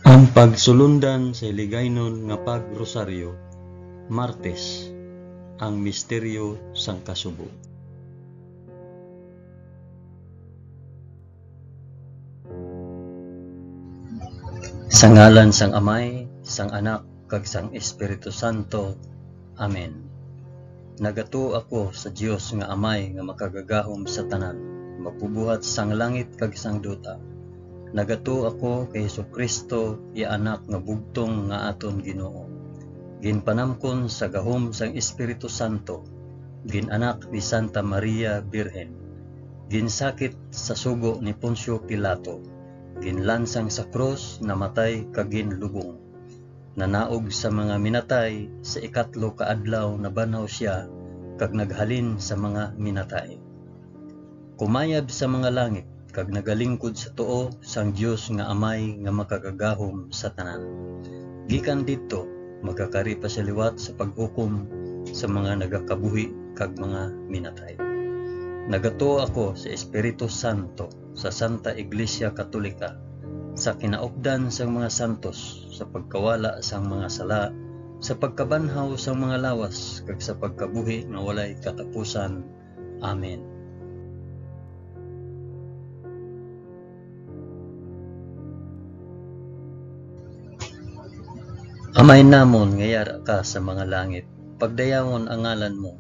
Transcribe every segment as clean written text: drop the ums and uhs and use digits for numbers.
Ang pagsulundan sa hiligaynon nga pagrosaryo, Martes, ang misteryo sang kasubo. Sa ngalan sang Amay, sang Anak, kag sang Espiritu Santo. Amen. Nagato ako sa Dios nga Amay nga makagagahom sa tanan, mapubuhat sang langit kag sang duta. Nagato ako kay Jesucristo, iya anak nga bugtong nga aton Ginoo. Ginpanamkon sa gahom sang Espiritu Santo, ginanak ni Santa Maria Birhen. Ginsakit sa sugo ni Poncio Pilato, ginlansang sa krus, namatay kag ginlubong. Nanaog sa mga minatay, sa ikatlo ka adlaw nabanaw siya kag naghalin sa mga minatay. Kumayab sa mga langit kag nagalingkod sa tuo sang Dios nga Amay nga makagagahom sa tanan. Gikan didto magkakari pa sa liwat sa paghukom sa mga nagakabuhi kag mga minatay. Nagato ako sa Espiritu Santo, sa Santa Iglesia Katolika, sa kinaupdan sang mga santos, sa pagkawala sang mga sala, sa pagkabanhaw sang mga lawas kag sa pagkabuhi nga walay katapusan. Amen. Amay namon nga yara ka sa mga langit, pagdayawon ang ngalan mo,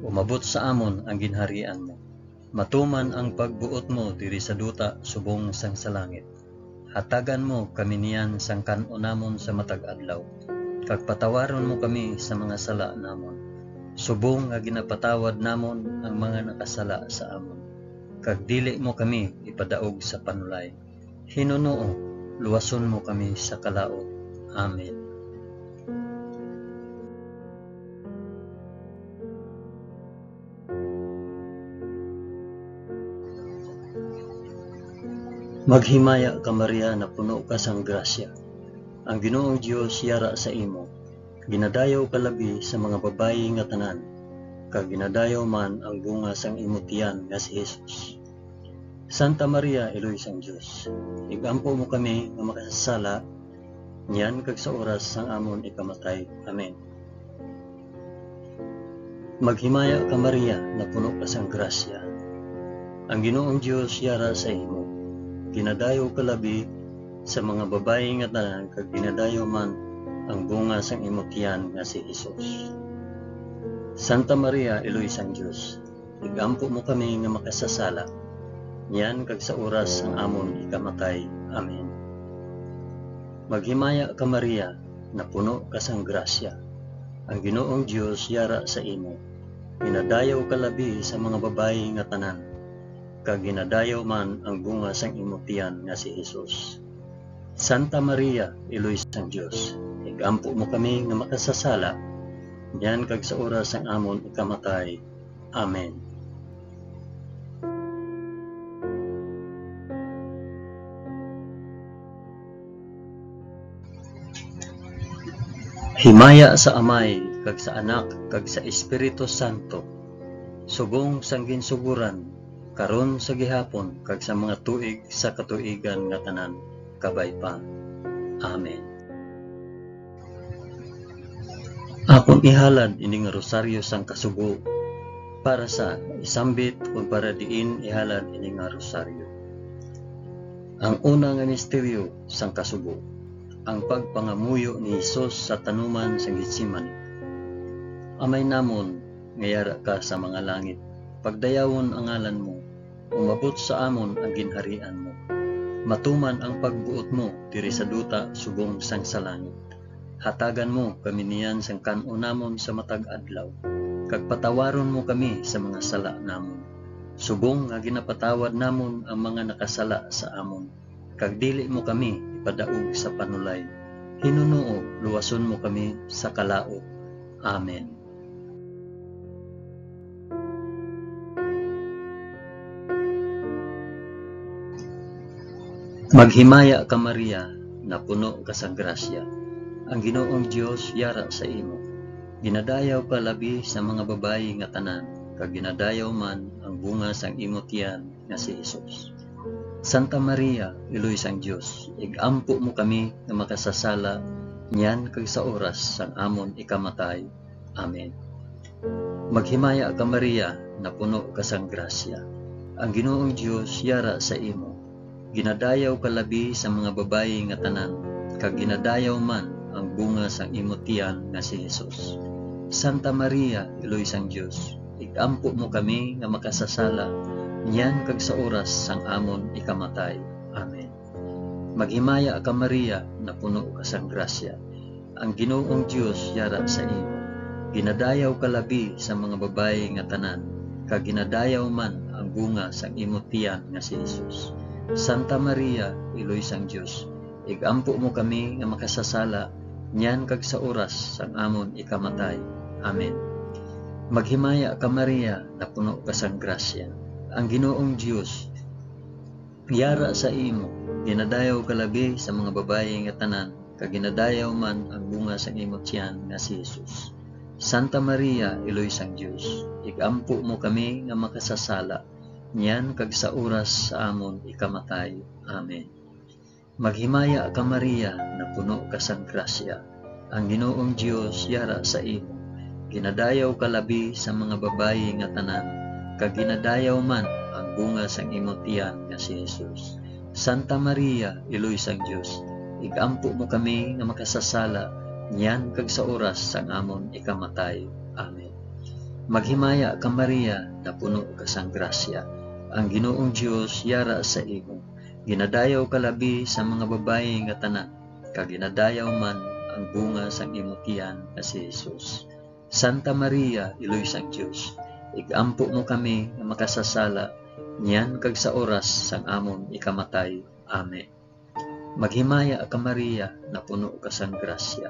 umabot sa amon ang ginharian mo. Matuman ang pagbuot mo diri sa duta subong sang sa langit. Hatagan mo kami niyan sang kan-o namon sa matag adlaw, kag patawaron mo kami sa mga sala namon, subong nga ginapatawad namon ang mga nakasala sa amon. Kag dili mo kami ipadaog sa panulay. Hinunoo, luwason mo kami sa kalaot. Amen. Maghimaya ka Maria na puno ka sang grasya. Ang Ginoong Dios yara sa imo. Ginadayaw ka labi sa mga babayi nga tanan, kag ginadayaw man ang bunga sang imo tiyan nga si Jesus. Santa Maria, Eloy sang Dios, igampo mo kami nga makasasala, niyan kag sa oras sang amon ikamatay. Amen. Maghimaya ka Maria na puno ka sang grasya. Ang Ginoong Dios yara sa imo. Ginadayo ka labi sa mga babayi nga tanan, kag ginadayo man ang bunga sang imo tiyan nga si Jesus. Santa Maria, Eloy sang Dios, igampo mo kami nga makasasala, niyan kag sa oras sang amon ikamatay. Amen. Maghimaya ka Maria na puno ka sang grasya. Ang Ginoong Dios yara sa imo. Ginadayo ka labi sa mga babayi nga tanan, kag ginadayaw man ang bunga sang imo tiyan nga si Jesus. Santa Maria, Eloy sang Dios, igampo mo kami nga makasasala, niyan kag sa oras sang amon ikamatay. Amen. Himaya sa Amay, kag sa Anak, kag sa Espiritu Santo, subong sang ginsuguran, karon sa gihapon, kag sa mga tuig sa katuigan nga tanan, kabay pa. Amen. Akong ihalad ini nga rosaryo sang kasugo, para sa isambit o para diin ihalad ini nga rosaryo. Ang una nga misteryo sang kasugo, ang pagpangamuyo ni Hesus sa tanuman sang Getsemani. Amay namon nga yara ka sa mga langit, pagdayawon ang ngalan mo, umabot sa amon ang ginharian mo. Matuman ang pagbuot mo diri sa duta subong sang sa langit. Hatagan mo kami niyan sang kan-o namon sa matag adlaw, kag patawaron mo kami sa mga sala namon, subong nga ginapatawad namon ang mga nakasala sa amon. Kag dili mo kami ipadaog sa panulay. Hinunoo, luwason mo kami sa kalaot. Amen. Maghimaya ka Maria na puno ka sang grasya. Ang Ginoong Dios yara sa imo. Ginadayaw ka labi sa mga babayi nga tanan, kag ginadayaw man ang bunga sang imo tiyan nga si Jesus. Santa Maria, iloy sang Dios, igampo mo kami nga makasasala, niyan kag sa oras sang amon ikamatay. Amen. Maghimaya ka Maria, na puno ka sang grasya. Ang Ginoong Dios yara sa imo. Ginadayaw ka labi sa mga babayi nga tanan, kag ginadayaw man ang bunga sang imo tiyan nga si Jesus. Santa Maria, iloy sang Dios, igampo mo kami nga makasasala, niyan kag sa oras sang amon ikamatay. Amen. Maghimaya ka Maria, na puno ka sang grasya. Ang Ginoong Dios yara sa imo. Ginadayaw ka labi sa mga babayi nga tanan, kag ginadayaw man ang bunga sang imo tiyan nga si Jesus. Santa Maria, iloy sang Dios, igampo mo kami nga makasasala, niyan kag sa oras sang amon ikamatay. Amen. Maghimaya ka Maria, na puno ka sang grasya. Ang Ginoong Dios yara sa imo. Ginadayaw ka labi sa mga babayi nga tanan, kag ginadayaw man ang bunga sang imo tiyan nga si Jesus. Santa Maria, iloy sang Dios, igampo mo kami nga makasasala, niyan kag sa oras sa amon ikamatay. Amen. Maghimaya ka Maria, na puno ka sang grasya. Ang Ginoong Dios yara sa imo. Ginadayaw ka labi sa mga babayi nga tanan, kag ginadayaw man ang bunga sang imo tiyan nga si Jesus. Santa Maria, iloy sang Dios, igampo mo kami nga makasasala, niyan kag sa oras sang amon ikamatay. Amen. Maghimaya ka Maria, na puno ka sang grasya. Ang Ginoong Dios yara sa imo. Ginadayaw ka labi sa mga babayi nga tanan, kag ginadayaw man ang bunga sang imo tiyan nga si Jesus. Santa Maria, iloy sang Dios, igampo mo kami nga makasasala, niyan kag sa oras sang amon ikamatay. Amen. Maghimaya ka Maria, na puno ka sang grasya.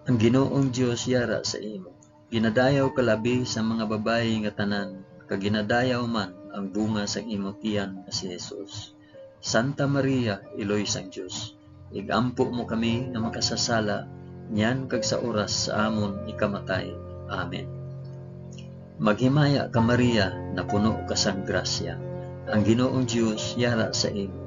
Ang Ginoong Dios yara sa imo. Ginadayaw ka labi sa mga babayi nga tanan, kag ginadayaw man ang bunga sang imo tiyan nga si Jesus. Santa Maria, iloy sang Dios, igampo mo kami nga makasasala, niyan kag sa oras sa amon ikamatay. Amen. Maghimaya ka Maria, na puno ka sang grasya. Ang Ginoong Dios yara sa imo.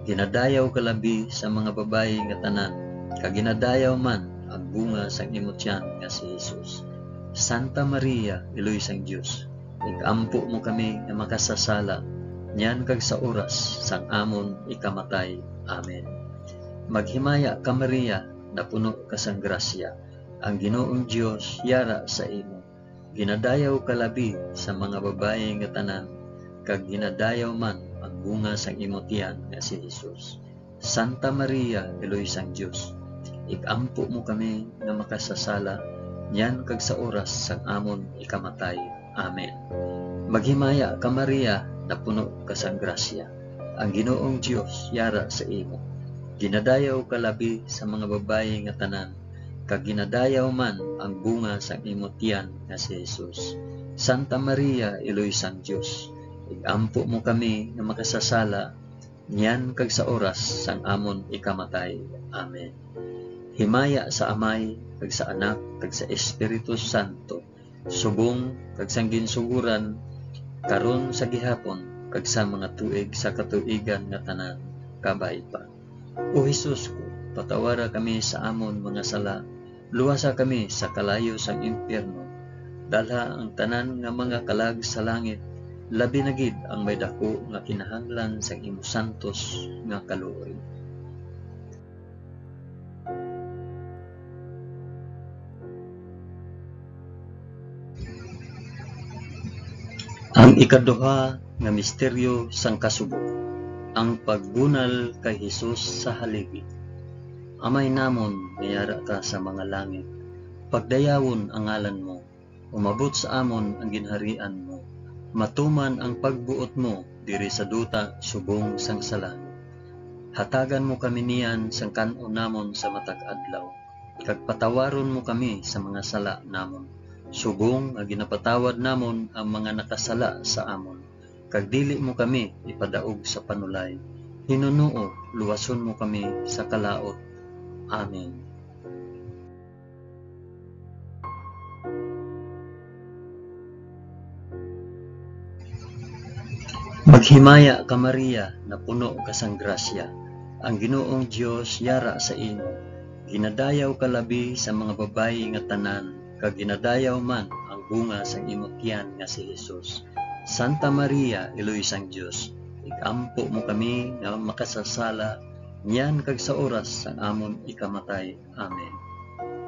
Ginadayaw ka labi sa mga babayi nga tanan, kag ginadayaw man ang bunga sang imo tiyan nga si Jesus. Santa Maria, iloy sang Dios, igampo mo kami nga makasasala, niyan kag sa oras sang amon ikamatay. Amen. Maghimaya ka Maria, na puno ka sang grasya. Ang Ginoong Dios yara sa imo. Ginadayaw ka labi sa mga babayi nga tanan, kag ginadayaw man ang bunga sang imo tiyan nga si Jesus. Santa Maria, iloy sang Dios, igampo mo kami nga makasasala, niyan kag sa oras sang amon ikamatay. Amen. Maghimaya ka Maria, na puno ka sang grasya. Ang Ginoong Dios yara sa imo. Ginadayaw ka labi sa mga babayi nga tanan, kag ginadayaw man ang bunga sang imo tiyan nga si Jesus. Santa Maria, iloy sang Dios, igampo mo kami nga makasasala, niyan kag sa oras sang amon ikamatay. Amen. Himaya sa Amay, kag sa Anak, kag sa Espiritu Santo, subong kag sang ginsuguran, karon sa gihapon, kag sa mga tuig sa katuigan nga tanan, kabay pa. O Jesus ko, patawara kami sa amon mga sala, luwasa kami sa kalayo sang impyerno, dalha ang tanan nga mga kalag sa langit, labi na gid ang may dako nga kinahanglan sang imo santos nga kaluoy. Ang ikaduha nga misteryo sang kasubo, ang pagbunal kay Jesus sa haligi. Amay namon, mayara ka sa mga langit, pagdayawon ang ngalan mo, umabot sa amon ang ginharian mo, matuman ang pagbuot mo diri sa duta subong sang sala. Hatagan mo kami niyan sang kan-on namon sa matag adlaw, kag patawaron mo kami sa mga sala namon, subong nga ginapatawad namon ang mga nakasala sa amon, kag dili mo kami ipadaog sa panulay. Hinunuo, luwason mo kami sa kalaot. Amen. Maghimaya ka Maria, na puno ka sang grasya, ang Ginoong Dios yara sa imo. Ginadayaw ka labi sa mga babayi nga tanan, kag ginadayaw man ang bunga sang imong tiyan nga si Jesus. Santa Maria, Iloy sang Dios, igampo mo kami nga makasasala, niyan kag sa oras sang amon ikamatay. Amen.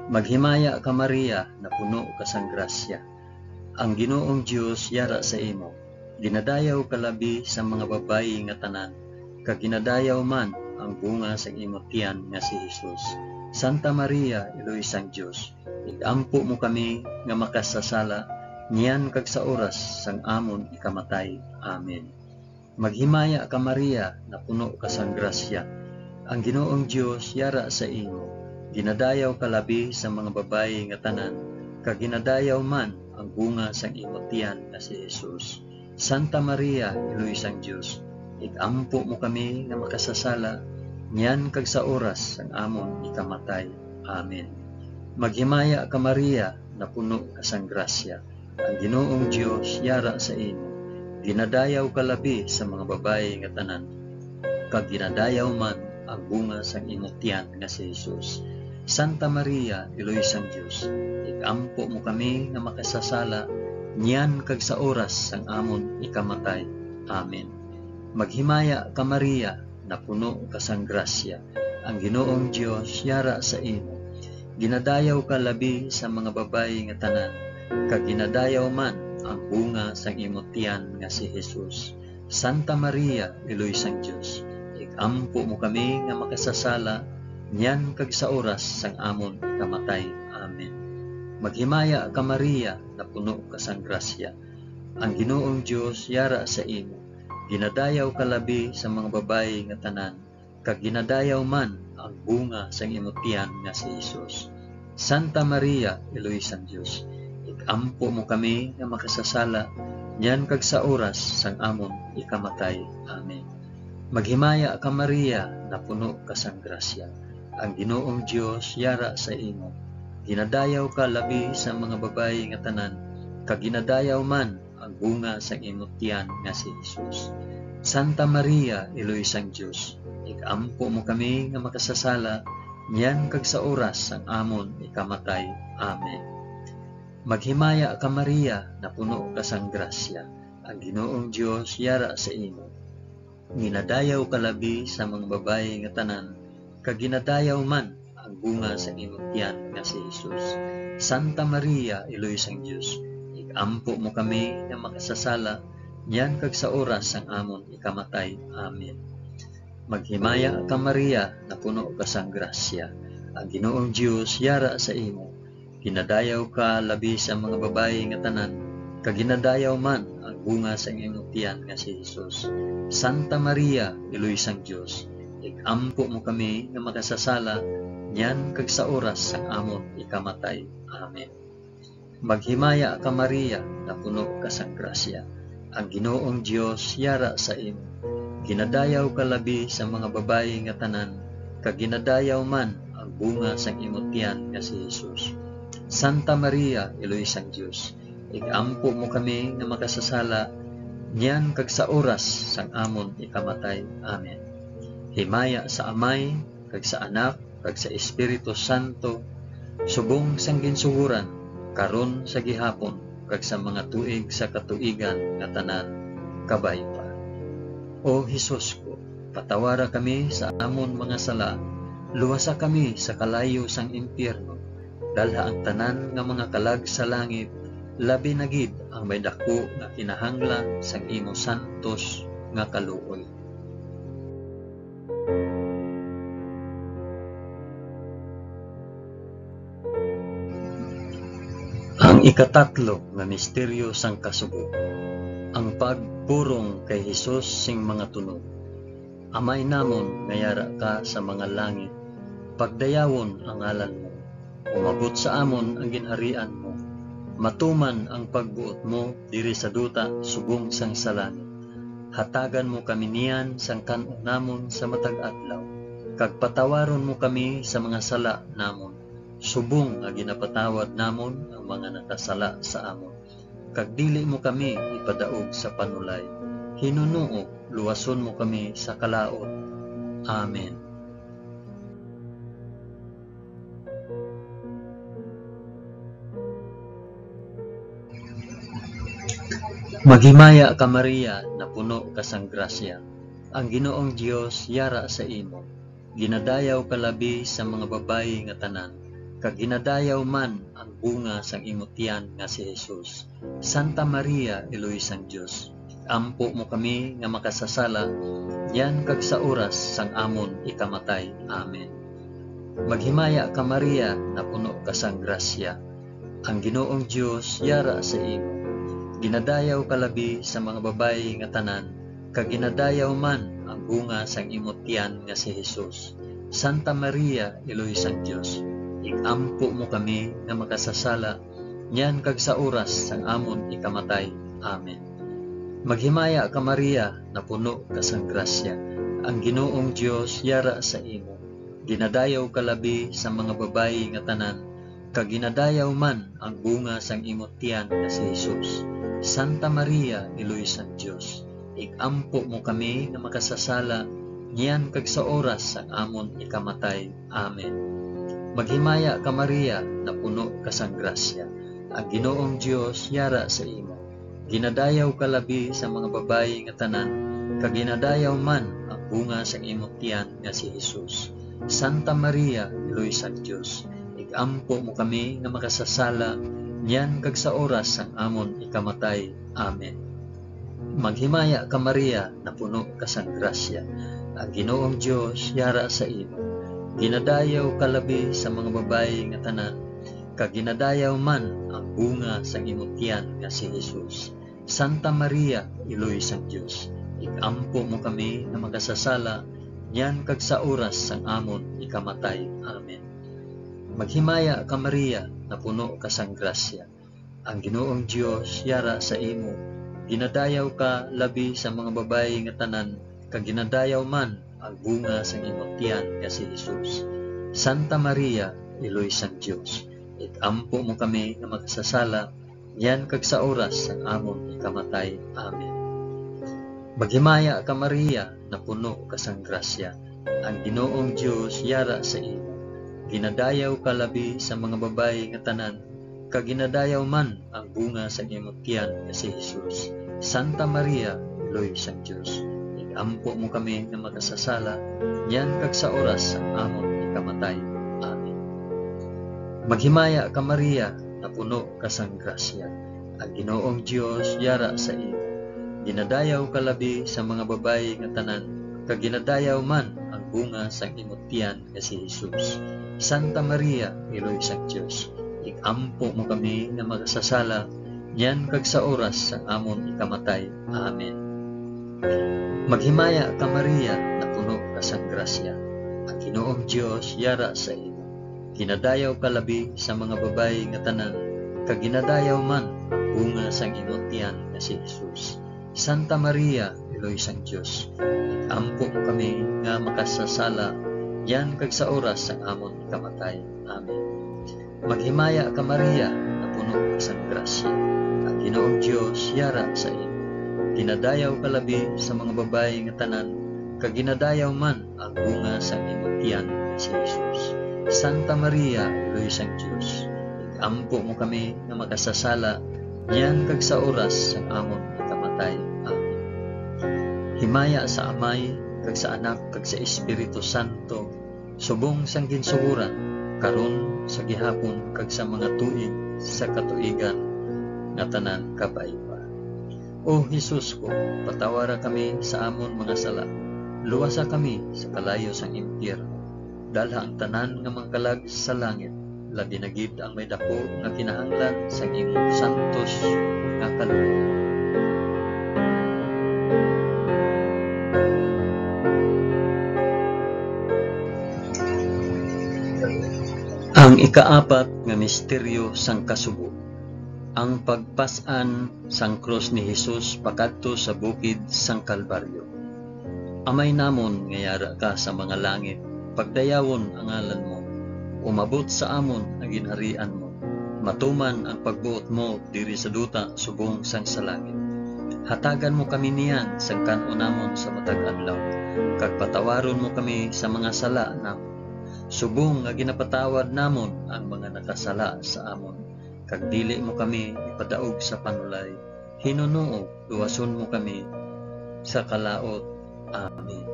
Maghimaya ka Maria, na puno ka sang grasya, ang Ginoong Dios yara sa imo. Ginadayaw ka labi sa mga babayi nga tanan, kag ginadayaw man ang bunga sa imong tiyan nga si Jesus. Santa Maria, Iloy sang Dios, igampo mo kami nga makasasala, niyan kag sa oras sang amon ikamatay. Amen. Maghimaya ka Maria, na puno ka sang grasya, ang Ginoong Dios yara sa imo. Ginadayaw ka labi sa mga babayi nga tanan, kag ginadayaw man ang bunga sang imong tiyan nga si Jesus. Santa Maria, Iloy sang Dios, igampo mo kami nga makasasala, niyan kag sa oras sang amon ikamatay. Amen. Maghimaya ka Maria, na puno ka sang grasya, ang Ginoong Dios yara sa imo. Ginadayaw ka labi sa mga babayi nga tanan, kag ginadayaw man ang bunga sang imong tiyan nga si Jesus. Santa Maria, Iloy sang Dios, igampo mo kami nga makasasala, niyan kag sa oras sang amon ikamatay. Amen. Maghimaya ka Maria, na puno ka sang grasya, ang Ginoong Dios yara sa imo. Ginadayaw ka labi sa mga babayi nga tanan, kag ginadayaw man ang bunga sang imong tiyan nga si Jesus. Santa Maria, Iloy sang Dios, igampo mo kami nga makasasala, niyan kag sa oras sang amon ikamatay. Amen. Maghimaya ka Maria, na puno ka sang grasya, ang Ginoong Dios yara sa imo. Ginadayaw ka labi sa mga babayi nga tanan, kag ginadayaw man ang bunga sang imong tiyan nga si Jesus. Santa Maria, Iloy sang Dios, igampo mo kami nga makasasala, niyan kag sa oras sang amon ikamatay. Amen. Maghimaya ka Maria, na puno ka sang grasya, ang Ginoong Dios yara sa imo. Ginadayaw ka labi sa mga babayi nga tanan, kag ginadayaw man ang bunga sang imong tiyan nga si Jesus. Santa Maria, Iloy sang Dios, igampo mo kami nga makasasala, niyan kag sa oras sang amon ikamatay. Amen. Maghimaya ka Maria, na puno ka sang grasya, ang Ginoong Dios yara sa imo. Ginadayaw ka labi sa mga babayi nga tanan, kag ginadayaw man ang bunga sa imong tiyan nga si Jesus. Santa Maria, Iloy sang Dios, igampo mo kami nga makasasala, niyan kag sa oras sang amon ikamatay. Amen. Maghimaya ka Maria, na puno ka sang grasya, ang Ginoong Dios yara sa imo. Ginadayaw ka labi sa mga babayi nga tanan, kag ginadayaw man ang bunga sa imong tiyan nga si Jesus. Santa Maria, Iloy sang Dios, igampo mo kami nga makasasala, niyan kag sa oras sang amon ikamatay. Amen. Maghimaya ka Maria, na puno ka sang grasya, ang Ginoong Dios yara sa imo. Ginadayaw ka labi sa mga babayi nga tanan, kag ginadayaw man ang bunga sang imong tiyan nga si Jesus. Santa Maria, Iloy sang Dios, igampo mo kami nga makasasala, niyan kag sa oras sang amon ikamatay. Amen. Himaya sa Amay, kag sa Anak, kag sa Espiritu Santo, subong sang ginsuhuran, karon sa gihapon, kag sa mga tuig sa katuigan nga tanan, kabay pa. O Hesus ko, patawara kami sa amon mga sala, luwasa kami sa kalayo sang impyerno, dalha ang tanan nga mga kalag sa langit, labi na gid ang may dako nga kinahanglan sang imo santos nga kaluoy. Ang ikatatlo nga misteryo sang kasugo, ang pagpurong kay Hesus sing mga tunog. Amay namon nga yara ka sa mga langit, pagdayawon ang ngalan mo, umabot sa amon ang ginharian mo, matuman ang pagbuot mo diri sa duta subong sang sa langit. Hatagan mo kami niyan sang kan-o namon sa matag adlaw, kag patawaron mo kami sa mga sala namon, subong nga ginapatawad namon ang mga nakasala sa amon. Kag dili mo kami ipadaog sa panulay, Hinunoo, luwason mo kami sa kalaot. Amen. Maghimaya ka Maria, na puno ka sang grasya. Ang Ginoong Dios yara sa imo. Ginadayaw ka labi sa mga babayi nga tanan, kag ginadayaw man ang bunga sang imo tiyan nga si Jesus. Santa Maria, Iloy sang Dios, ampo mo kami nga makasasala, yan kag sa oras sang amon ikamatay. Amen. Maghimaya ka Maria, na puno ka sang grasya. Ang Ginoong Dios yara sa imo. Ginadayaw ka labi sa mga babayi nga tanan, kag ginadayaw man ang bunga sang imo tiyan nga si Jesus. Santa Maria, Iloy sang Dios, igampo mo kami nga makasasala, yan kag sa oras sang amon ikamatay. Amen. Maghimaya ka Maria, na puno ka sang grasya. Ang Ginoong Dios yara sa imo. Ginadayaw ka labi sa mga babayi nga tanan, kag ginadayaw man ang bunga sang imo tiyan nga si Jesus. Santa Maria, Iloy sang Dios, igampo mo kami nga makasasala, niyan kag sa oras sang amon ikamatay. Amen. Maghimaya ka Maria, na puno ka sang grasya. Ang Ginoong Dios yara sa imo. Ginadayaw ka labi sa mga babayi nga tanan, kag ginadayaw man ang bunga sang imo tiyan nga si Jesus. Santa Maria, Iloy sang Dios, igampo mo kami nga makasasala, niyan kag sa oras sang amon ikamatay. Amen. Maghimaya ka Maria, na puno ka sang grasya. Ang Ginoong Dios yara sa imo. Ginadayaw ka labi sa mga babayi nga tanan, kag ginadayaw man ang bunga sang imo tiyan nga si Jesus. Santa Maria, Iloy sang Dios, igampo mo kami nga makasasala, niyan kag sa oras sang amon ikamatay. Amen. Maghimaya ka Maria, na puno ka sang grasya. Ang Ginoong Dios yara sa imo. Ginadayaw ka labi sa mga babayi nga tanan, kag ginadayaw man ang bunga sang imo tiyan nga si Jesus. Santa Maria, Iloy sang Dios, igampo mo kami nga makasasala, yan kag sa oras sang amon ikamatay. Amen. Maghimaya ka Maria, na puno ka sang grasya. Ang Ginoong Dios yara sa imo. Ginadayaw ka labi sa mga babayi nga tanan, kag ginadayaw man ang bunga sa imo tiyan nga si Jesus. Santa Maria, Iloy sang Dios, igampo mo kami nga makasasala, yan kag sa oras sang amon ikamatay. Amen. Maghimaya ka Maria, na puno ka sang grasya. Ang Ginoong Dios yara sa imo. Ginadayaw ka labi sa mga babayi nga tanan, kag ginadayaw man ang bunga sang imo tiyan nga si Jesus. Santa Maria, Iloy sang Dios, igampo mo kami nga makasasala, yan kag sa oras sang amon ikamatay. Amen. Maghimaya ka Maria, na puno ka sang grasya. Ang Ginoong Dios yara sa imo. Ginadayaw ka labi sa mga babayi nga tanan, kag ginadayaw man ang bunga sang imo tiyan nga si Jesus. Santa Maria, Iloy sang Dios, igampo mo kami nga makasasala, yan kag sa oras sang amon ikamatay. Amen. Maghimaya ka Maria, na puno ka sang grasya. Ang Ginoong Dios yara sa imo. Ginadayaw ka labi sa mga babayi nga tanan, kag ginadayaw man ang bunga sang imo tiyan nga si Jesus. Santa Maria, Iloy sang Dios, igampo mo kami nga makasasala, yan kag sa oras sang amon ikamatay. Amen. Himaya sa Amay, kag sa Anak, kag sa Espiritu Santo, subong sang ginsuhuran, karon sa gihapon, kag sa mga tuig sa katuigan nga tanan kapaiba. O Jesus ko, patawara kami sa amon mga sala, luwasa kami sa kalayo sang impyerno, dalha ang tanan nga mga kalag sa langit, labi na gid ang may dako nga kinahanglan sa imong santos nga kaluluwa. Ang ikaapat nga misteryo sang kasubo, ang pagpas-an sang krus ni Jesus pakadto sa bukid sang Kalbaryo. Amay namon nga yara ka sa mga langit, pagdayawon ang ngalan mo, umabot sa amon ang ginharian mo, matuman ang pagbuot mo diri sa duta subong sang sa langit. Hatagan mo kami niyan sa kanunamon sa matag adlaw, kag patawaron mo kami sa mga sala namon. Subong nga ginapatawad namon ang mga nakasala sa amon, kag dili mo kami ipadaog sa panulay. Hinunuo, luwason mo kami sa kalaot. Amen.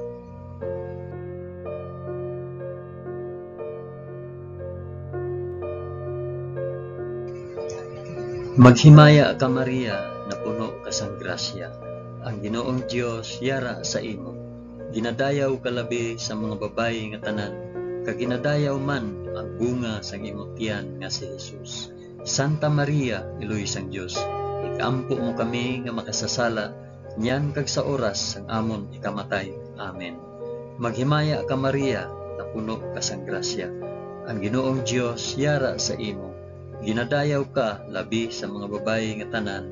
Maghimaya ka Maria, na puno ka sang grasya. Ang Ginoong Dios yara sa imo. Ginadayaw ka labi sa mga babayi nga tanan, kag ginadayaw man ang bunga sang imong tiyan nga si Jesus. Santa Maria, Iloy sang Dios, ikampo mo kami nga makasasala, niyan kag sa oras sang amon ikamatay. Amen. Maghimaya ka Maria, na puno ka sang grasya. Ang Ginoong Dios yara sa imo. Ginadayaw ka labi sa mga babayi nga tanan,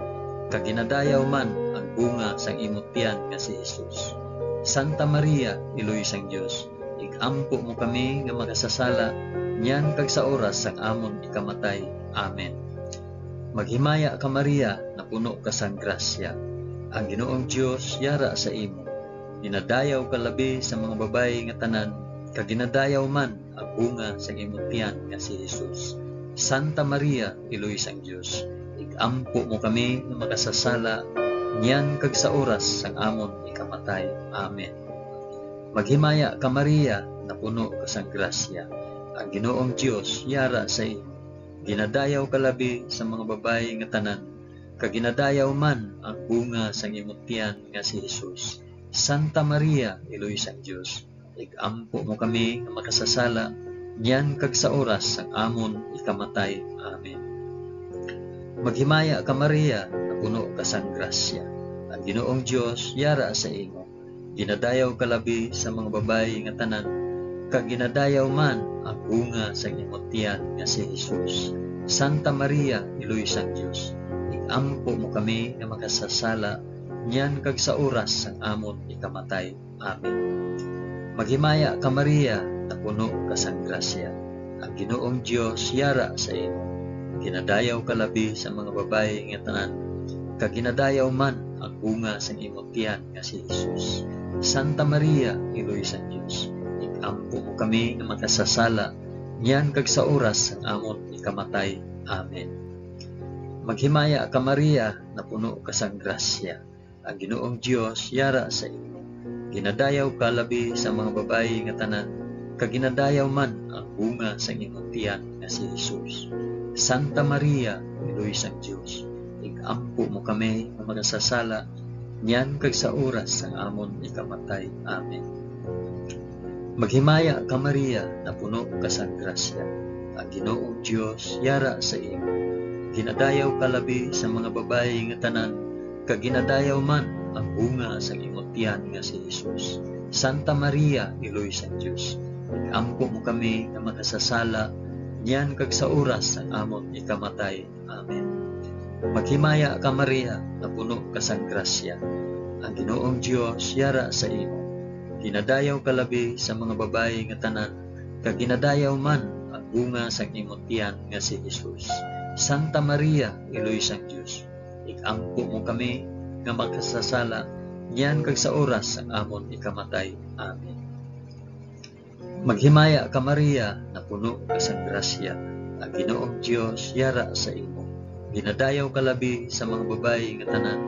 kag ginadayaw man ang bunga sang imong tiyan nga si Jesus. Santa Maria, Iloy sang Dios, ikampo mo kami nga makasasala, niyan kag sa oras sang amon ikamatay. Amen. Maghimaya ka Maria, na puno ka sang grasya. Ang Ginoong Dios yara sa imo. Ginadayaw ka labi sa mga babayi nga tanan, kag ginadayaw man ang bunga sang imong tiyan nga si Jesus. Santa Maria, Iloy sang Dios, ikampo mo kami nga makasasala, niyan kag sa oras sang amon ikamatay. Amen. Maghimaya ka Maria, na puno ka sang grasya. Ang Ginoong Dios yara sa imo. Ginadayaw ka labi sa mga babayi nga tanan, kag ginadayaw man ang bunga sang imong tiyan nga si Jesus. Santa Maria, Iloy sang Dios, ikampo mo kami nga makasasala, niyan kag sa oras sang amon ikamatay. Amen. Maghimaya ka Maria, na puno ka sang grasya. Ang Ginoong Dios yara sa imo. Ginadayaw ka labi sa mga babayi nga tanan, kag ginadayaw man ang bunga sang imong tiyan nga si Jesus. Santa Maria, Iloy sang Dios, ikampo mo kami nga makasasala, niyan kag sa oras sang amon ikamatay. Amen. Maghimaya ka Maria, na puno ka sang grasya. Ang Ginoong Dios yara sa imo. Ginadayaw ka labi sa mga babayi nga tanan, kag ginadayaw man ang bunga sang imong tiyan nga si Jesus. Santa Maria, Iloy sang Dios, ikampo mo kami nga makasasala, niyan kag sa oras sang amon ikamatay. Amen. Maghimaya ka Maria, na puno ka sang grasya. Ang Ginoong Dios yara sa imo. Ginadayaw ka labi sa mga babayi nga tanan, kag ginadayaw man ang bunga sang imong tiyan nga si Jesus. Santa Maria, Iloy sang Dios, ikampo mo kami nga makasasala, niyan kag sa oras sang amon ikamatay. Amen. Maghimaya ka Maria, na puno ka sang grasya. Ang Ginoong Dios yara sa imo. Ginadayaw ka labi sa mga babayi nga tanan, kag ginadayaw man ang bunga sang imong tiyan nga si Jesus. Santa Maria, Iloy sang Dios, ikampo mo kami nga makasasala, niyan kag sa oras sang amon ikamatay. Amen. Maghimaya ka Maria, na puno ka sang grasya. Ang Ginoong Dios yara sa imo. Ginadayaw ka labi sa mga babayi nga tanan, kag ginadayaw man ang bunga sang imong tiyan nga si Jesus. Santa Maria, Iloy sang Dios, ikampo mo kami nga makasasala, niyan kag sa oras sang amon ikamatay. Amen. Maghimaya ka Maria, na puno ka sang grasya. Ang Ginoong Dios yara sa imo. Ginadayaw ka labi sa mga babayi nga tanan,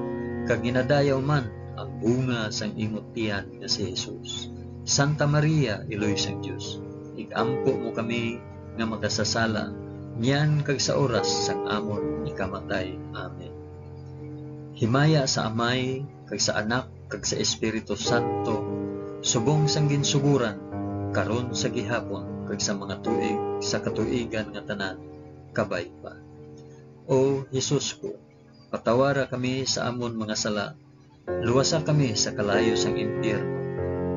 kag ginadayaw man ang bunga sang imong tiyan nga si Jesus. Santa Maria, Iloy sang Dios, ikampo mo kami nga makasasala, niyan kag sa oras sang amon ikamatay. Amen. Himaya sa Amay, kag sa Anak, kag sa Espiritu Santo, subong sang ginsuguran, karon sa gihapon, kag sa mga tuig sa katuigan nga tanan, kabay pa. O Jesus ko, patawara kami sa amon mga sala, luwasa kami sa kalayo sang impyerno,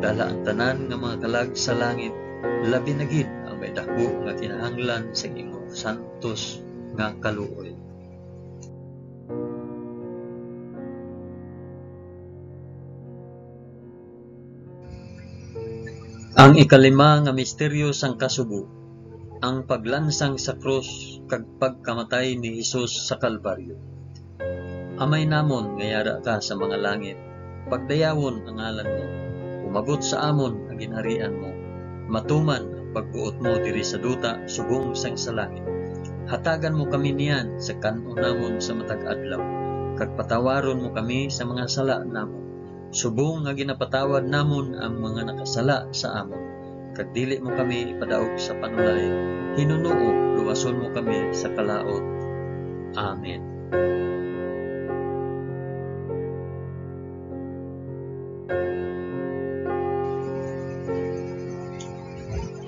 dala ang tanan nga mga kalag sa langit, labi na gid ang may dako nga kinahanglan sa imong santos nga kaluoy. Ang ikalima nga misteryo sang kasubo, ang paglansang sa krus kag pagkamatay ni Hesus sa Kalbaryo. Amay namon nga yara ka sa mga langit, pagdayawon ang ngalan mo, umabot sa amon ang ginharian mo, matuman ang pagbuot mo diri sa duta subong sang sa langit. Hatagan mo kami niyan sa kanon namon sa matag adlaw, kag patawaron mo kami sa mga sala namon, subong nga ginapatawad namon ang mga nakasala sa amon, kag dili mo kami ipadaog sa panulay, hinunoo luwason mo kami sa kalaot. Amen.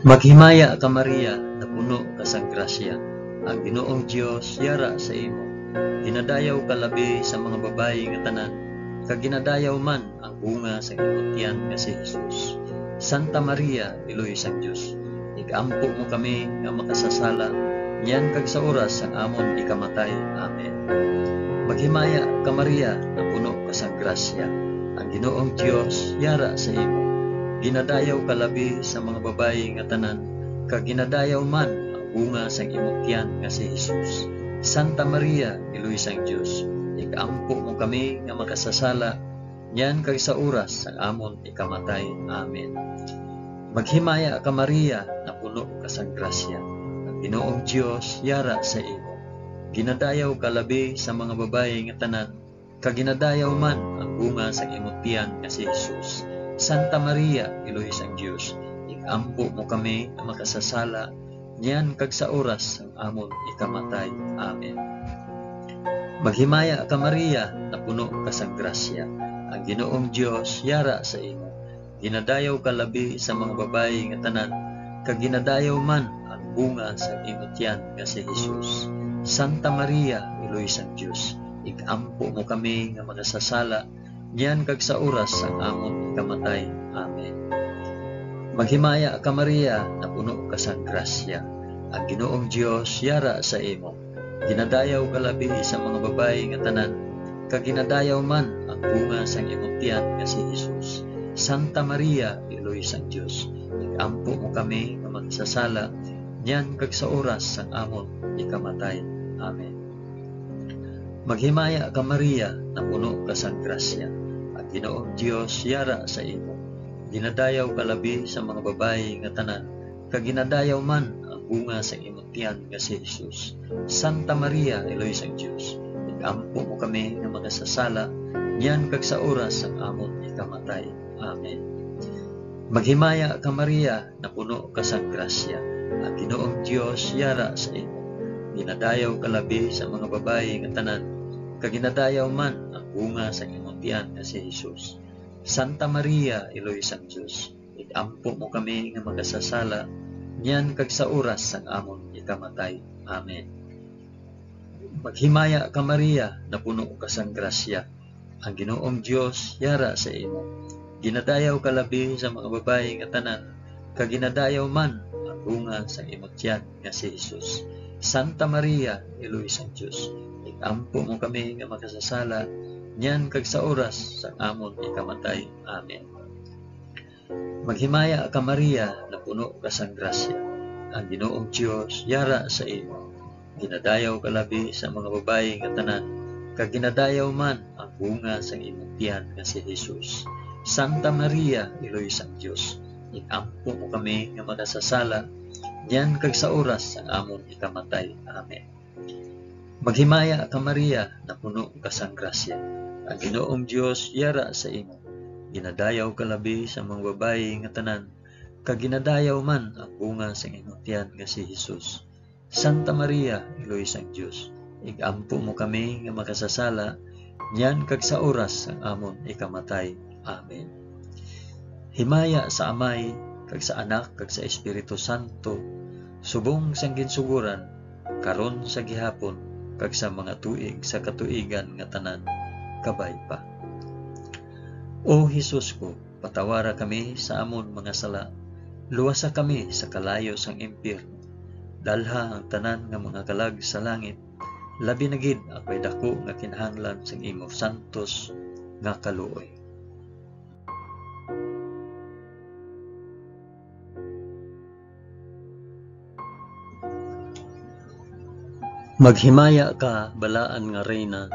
Maghimaya ka Maria, na puno ka sang grasya, ang Ginoong Dios yara sa imo. Ginadayaw ka labi sa mga babayi nga tanan, kag ginadayaw man ang bunga sa imong tiyan nga si Jesus. Santa Maria, Iloy sang Dios, igampo mo kami nga makasasala, niyan kag sa oras sang amon ikamatay. Amen. Maghimaya ka Maria, na puno ka sang grasya, ang Ginoong Dios yara sa imo. Ginadayaw ka labi sa mga babayi nga tanan, kag ginadayaw man ang bunga sang imong tiyan nga si Jesus. Santa Maria, Iloy sang Dios, igampo mo kami nga makasasala, niyan kag sa oras sang amon ikamatay. Amen. Maghimaya ka Maria, na puno ka sang grasya, ang Ginoong Dios yara sa imo. Ginadayaw ka labi sa mga babayi nga tanan, kag ginadayaw man ang bunga sang imong tiyan nga si Jesus. Santa Maria, Iloy sang Dios, igampo mo kami nga makasasala, niyan kag sa oras sang amon ikamatay. Amen. Maghimaya ka Maria, na puno ka sang grasya, ang Ginoong Dios yara sa imo. Ginadayaw ka labi sa mga babayi nga tanan, kag ginadayaw man ang bunga sang imong tiyan nga si Jesus. Santa Maria, Iloy sang Dios, igampo mo kami nga makasasala, niyan kag sa oras sang amon ikamatay. Amen. Maghimaya ka Maria, na puno ka sang grasya, ang Ginoong Dios yara sa imo. Ginadayaw ka labi sa mga babayi nga tanan, kag ginadayaw man ang bunga sang imong tiyan nga si Jesus. Santa Maria, Iloy sang Dios, igampo mo kami nga magsasala, niyan kag sa oras sang amon ikamatay. Amen. Maghimaya ka Maria, na puno ka sang grasya, ang Ginoong Dios yara sa imo. Ginadayaw ka labi sa mga babayi nga tanan, kag ginadayaw man ang bunga sa imong tiyan nga si Jesus. Santa Maria, Iloy sang Dios, igampo mo kami nga makasasala, niyan kag sa oras sang amon ikamatay. Amen. Maghimaya ka Maria, na puno ka sang grasya, ang Ginoong Dios yara sa imo. Ginadayaw ka labi sa mga babayi nga tanan, kag ginadayaw man ang bunga sa imong tiyan nga si Jesus. Santa Maria, Iloy sang Dios, igampo mo kami nga makasasala, niyan kag sa oras sang amon ikamatay. Amen. Maghimaya ka Maria, na puno ka sang grasya, ang Ginoong Dios yara sa imo. Ginadayaw ka labi sa mga babayi nga tanan, kag ginadayaw man ang bunga sa imong tiyan nga si Jesus. Santa Maria, Iloy sang Dios, igampo mo kami nga makasasala, niyan kag sa oras sang amon ikamatay. Amen. Maghimaya ka Maria, na puno ka sang grasya, ang Ginoong Dios yara sa imo. Ginadayaw ka labi sa mga babayi nga tanan, kag ginadayaw man ang bunga sang imong tiyan nga si Jesus. Santa Maria, Iloy sang Dios, igampo mo kami nga makasasala, niyan kag sa oras sang amon ikamatay. Amen. Maghimaya ka Maria, na puno ka sang grasya, ang Ginoong Dios yara sa imo. Ginadayaw ka labi sa mga babayi nga tanan, kag ginadayaw man ang bunga sang imong tiyan nga si Jesus. Santa Maria, Iloy sang Dios, igampo mo kami nga makasasala, niyan kag sa oras sang amon ikamatay. Amen. Himaya sa Amay, kag sa Anak, kag sa Espiritu Santo, subong sang ginsuguran, karon sa gihapon, kag sa mga tuig sa katuigan nga tanan, kabay pa. O Hesus ko, patawara kami sa amon mga sala, luwasa kami sa kalayo sang impyerno, dalha ang tanan nga mga kalag sa langit, labi na gid ako'y dako nga kinahanglan sang imo santos nga kaluoy. Maghimaya ka, balaan nga reyna,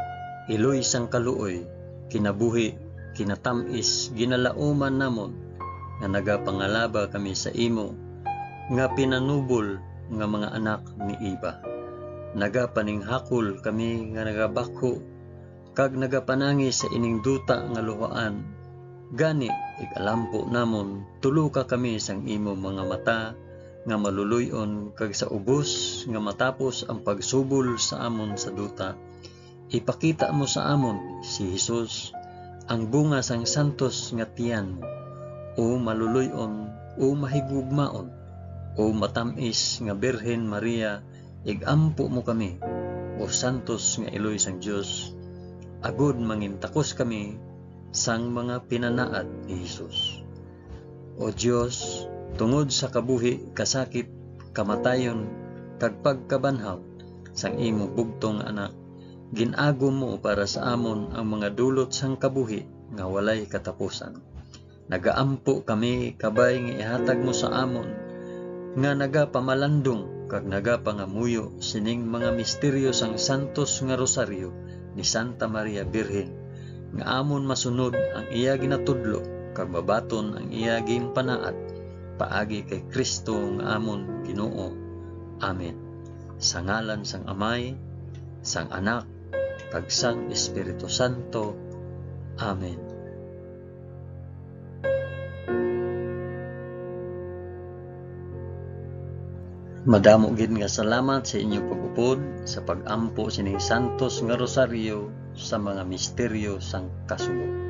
iloy sang kaluoy, kinabuhi, kinatamis, ginalauman namon, nga nagapangalaba kami sa imo, nga pinanubol nga mga anak ni Iba. Nagapaninghakol kami nga nagabako, kag nagapanangi sa ining duta nga luhaan. Gani, ikalampo namon, tulo ka kami sang imo mga mata, nga maluluyon, kag sa ubos, nga matapos ang pagsubol sa amon sa duta. Ipakita mo sa amon, si Jesus, ang bunga sang santos nga tiyan mo, o maluluyon, o mahigugmaon, o matamis nga Birhen Maria, igampo mo kami, o santos nga iloy sang Dios, agud mangintakos kami sang mga pinanaad ni Jesus. O Dios, tungod sa kabuhi, kasakit, kamatayon, kag pagkabanhaw sang imo bugtong anak, ginago mo para sa amon ang mga dulot sang kabuhi nga walay katapusan. Nagaampo kami kabay nga ihatag mo sa amon, nga nagapamalandong kag nagapangamuyo sining mga misteryo sang santos nga rosaryo ni Santa Maria Birhen, nga amon masunod ang iya ginatudlo kag mabaton ang iya ginpanaad paagi kay Kristo nga amon Ginoo. Amen. Sa ngalan sang Amay, sang Anak, kag sang Espiritu Santo. Amen. Madamo gid nga salamat sa inyong pag-upod sa pag-ampo sining santos nga rosaryo sa mga misteryo sang kasugo.